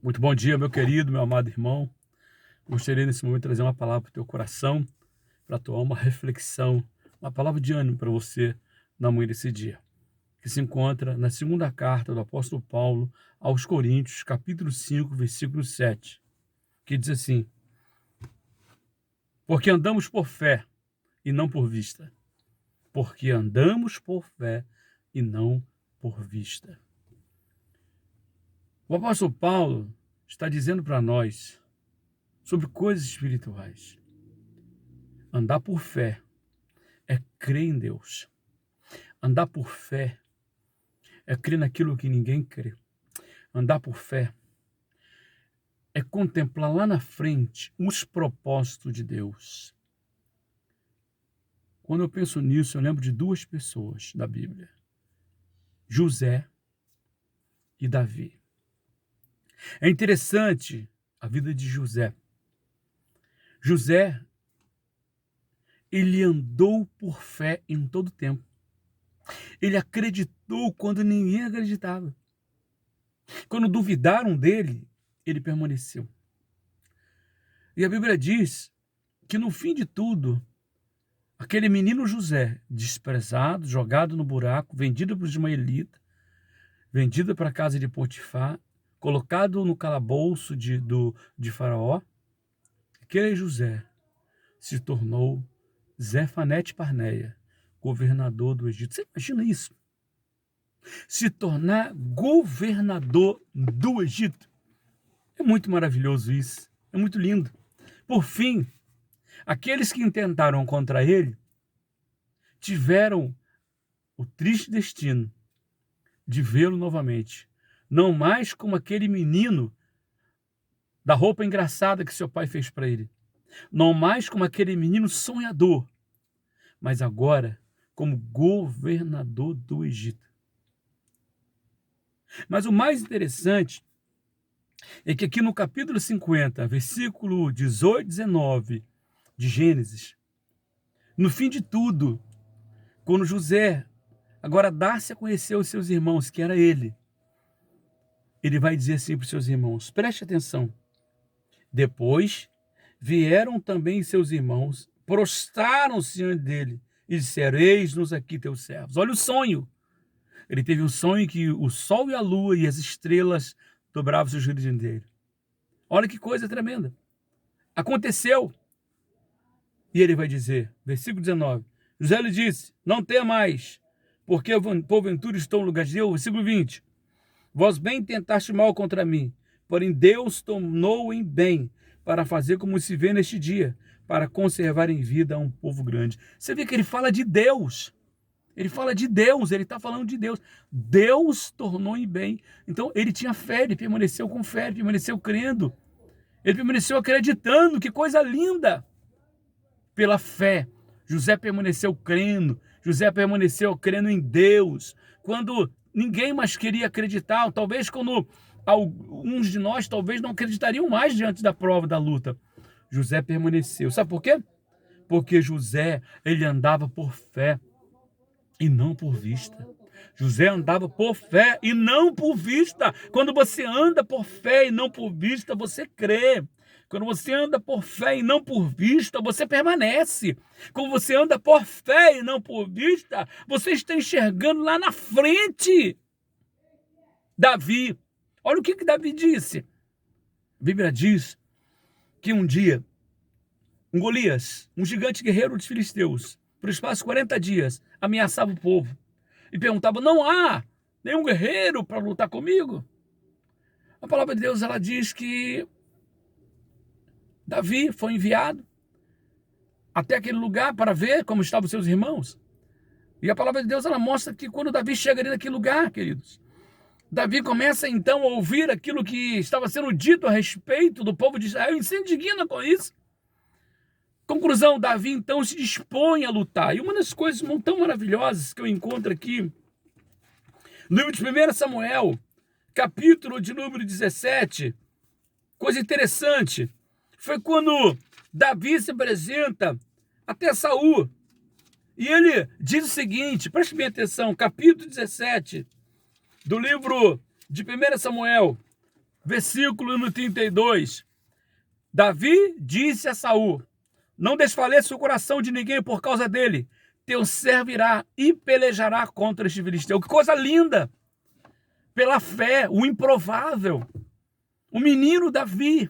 Muito bom dia, meu querido, meu amado irmão. Gostaria nesse momento de trazer uma palavra para o teu coração, para a tua alma, reflexão, uma palavra de ânimo para você na manhã desse dia, que se encontra na segunda carta do apóstolo Paulo aos Coríntios, capítulo 5, versículo 7, que diz assim: porque andamos por fé e não por vista. Porque andamos por fé e não por vista. O apóstolo Paulo está dizendo para nós sobre coisas espirituais. Andar por fé é crer em Deus. Andar por fé é crer naquilo que ninguém crê. Andar por fé é contemplar lá na frente os propósitos de Deus. Quando eu penso nisso, eu lembro de duas pessoas da Bíblia: José e Davi. É interessante a vida de José. José, ele andou por fé em todo tempo. Ele acreditou quando ninguém acreditava. Quando duvidaram dele, ele permaneceu. E a Bíblia diz que no fim de tudo, aquele menino José, desprezado, jogado no buraco, vendido para os ismaelitas, vendido para a casa de Potifar, colocado no calabouço de Faraó, aquele José se tornou Zefanete Parneia, governador do Egito. Você imagina isso? Se tornar governador do Egito. É muito maravilhoso isso. É muito lindo. Por fim, aqueles que intentaram contra ele tiveram o triste destino de vê-lo novamente. Não mais como aquele menino da roupa engraçada que seu pai fez para ele. Não mais como aquele menino sonhador, mas agora como governador do Egito. Mas o mais interessante é que aqui no capítulo 50, versículo 18 e 19 de Gênesis, no fim de tudo, quando José agora dá-se a conhecer aos seus irmãos, que era ele vai dizer assim para os seus irmãos, preste atenção: depois vieram também seus irmãos, prostraram-se diante dele e disseram: eis-nos aqui teus servos. Olha o sonho. Ele teve um sonho que o sol e a lua e as estrelas dobravam seus joelhos diante dele. Olha que coisa tremenda. Aconteceu. E ele vai dizer, versículo 19, José lhe disse: não tenha mais, porque porventura estou no lugar de Deus. Versículo 20, vós bem tentaste mal contra mim, porém Deus tornou em bem, para fazer como se vê neste dia, para conservar em vida um povo grande. Você vê que ele fala de Deus. Ele fala de Deus, ele está falando de Deus. Deus tornou em bem. Então ele tinha fé, ele permaneceu com fé, ele permaneceu crendo. Ele permaneceu acreditando, que coisa linda. Pela fé, José permaneceu crendo. José permaneceu crendo em Deus. Quando ninguém mais queria acreditar, talvez quando alguns de nós talvez não acreditariam mais diante da prova da luta, José permaneceu. Sabe por quê? Porque José, ele andava por fé e não por vista. José andava por fé e não por vista. Quando você anda por fé e não por vista, você crê. Quando você anda por fé e não por vista, você permanece. Quando você anda por fé e não por vista, você está enxergando lá na frente. Davi, olha o que Davi disse. A Bíblia diz que um dia, um Golias, um gigante guerreiro dos filisteus, por espaço de 40 dias, ameaçava o povo. E perguntava: não há nenhum guerreiro para lutar comigo? A palavra de Deus, ela diz que Davi foi enviado até aquele lugar para ver como estavam os seus irmãos. E a palavra de Deus, ela mostra que quando Davi chega ali naquele lugar, queridos, Davi começa então a ouvir aquilo que estava sendo dito a respeito do povo de Israel e se indigna com isso. Conclusão, Davi então se dispõe a lutar. E uma das coisas tão maravilhosas que eu encontro aqui no livro de 1 Samuel, capítulo de número 17, coisa interessante, foi quando Davi se apresenta até Saul. E ele diz o seguinte, preste bem atenção, capítulo 17 do livro de 1 Samuel, versículo no 32. Davi disse a Saul: não desfaleça o coração de ninguém por causa dele. Teu servo irá e pelejará contra este filisteu. Que coisa linda! Pela fé, o improvável. O menino Davi,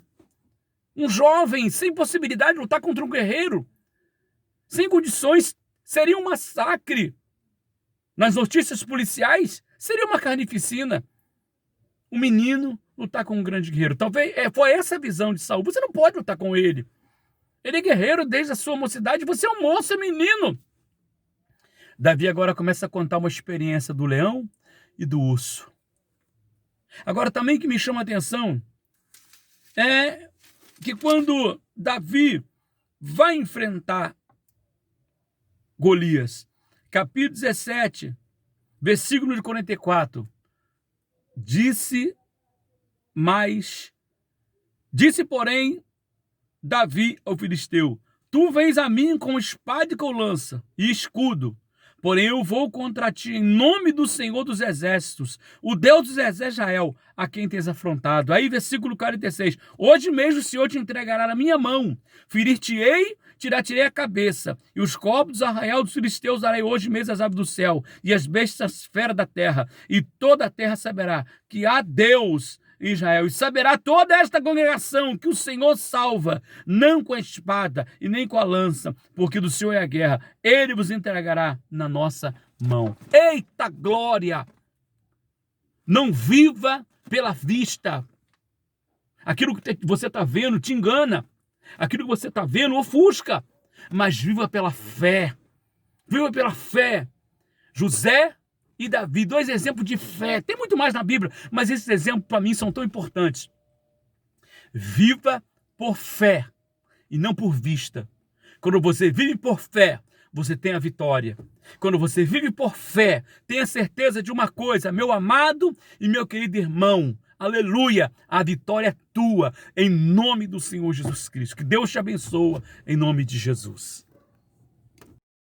um jovem sem possibilidade de lutar contra um guerreiro, sem condições, seria um massacre. Nas notícias policiais, seria uma carnificina. Um menino lutar com um grande guerreiro. Talvez foi essa a visão de Saul. Você não pode lutar com ele. Ele é guerreiro desde a sua mocidade. Você é um moço, é menino. Davi agora começa a contar uma experiência do leão e do urso. Agora, também que me chama a atenção é que quando Davi vai enfrentar Golias, capítulo 17, versículo de 44, disse, porém, Davi ao filisteu: tu vens a mim com espada e com lança e escudo, porém eu vou contra ti em nome do Senhor dos Exércitos, o Deus dos Exércitos de Israel, a quem tens afrontado. Aí, versículo 46, hoje mesmo o Senhor te entregará na minha mão, ferir-te-ei, tirar-te-ei a cabeça, e os corpos do arraial dos filisteus darei hoje mesmo as aves do céu, e as bestas feras da terra, e toda a terra saberá que há Deus em Israel, e saberá toda esta congregação que o Senhor salva, não com a espada e nem com a lança, porque do Senhor é a guerra, ele vos entregará na nossa mão. Eita glória! Não viva pela vista. Aquilo que você está vendo te engana. Aquilo que você está vendo ofusca. Mas viva pela fé. Viva pela fé. José e Davi, dois exemplos de fé. Tem muito mais na Bíblia, mas esses exemplos para mim são tão importantes. Viva por fé e não por vista. Quando você vive por fé, você tem a vitória. Quando você vive por fé, tenha certeza de uma coisa, meu amado e meu querido irmão, aleluia, a vitória é tua, em nome do Senhor Jesus Cristo. Que Deus te abençoe, em nome de Jesus.